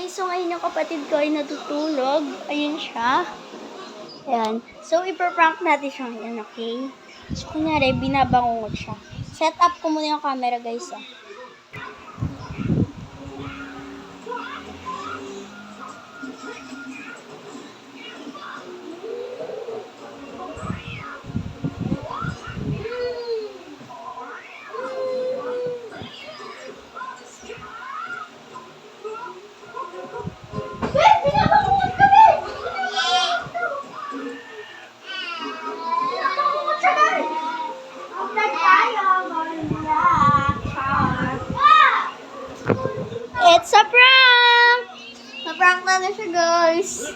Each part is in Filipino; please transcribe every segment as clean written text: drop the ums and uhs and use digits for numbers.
guys, so ngayon yung kapatid ko ay natutulog. Ayun siya. Ayan. So, ipaprank natin siya ngayon, okay? So, kunyari, binabangungot siya. Set up ko muna yung camera, guys, ah. It's a prank! Na-prank na siya, guys.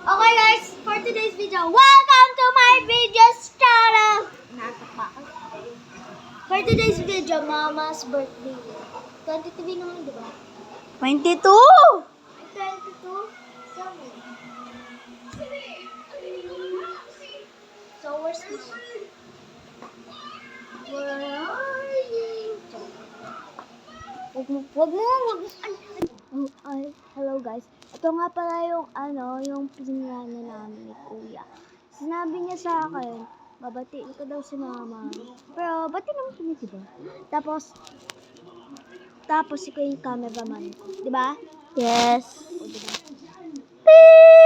Okay, guys, for today's video, welcome to my videos channel! For today's video, Mama's birthday. 23 naman, di ba? 22! 22? So, where's this? Where are you? Wag mo. Hello guys. Ito nga pala yung yung pinirana namin ni Kuya. Sinabi niya sa akin, babatiin ko daw si Mama. Pero, bati naman kami, diba? Tapos ikaw yung cameraman. Diba? Yes. O, diba? Beep!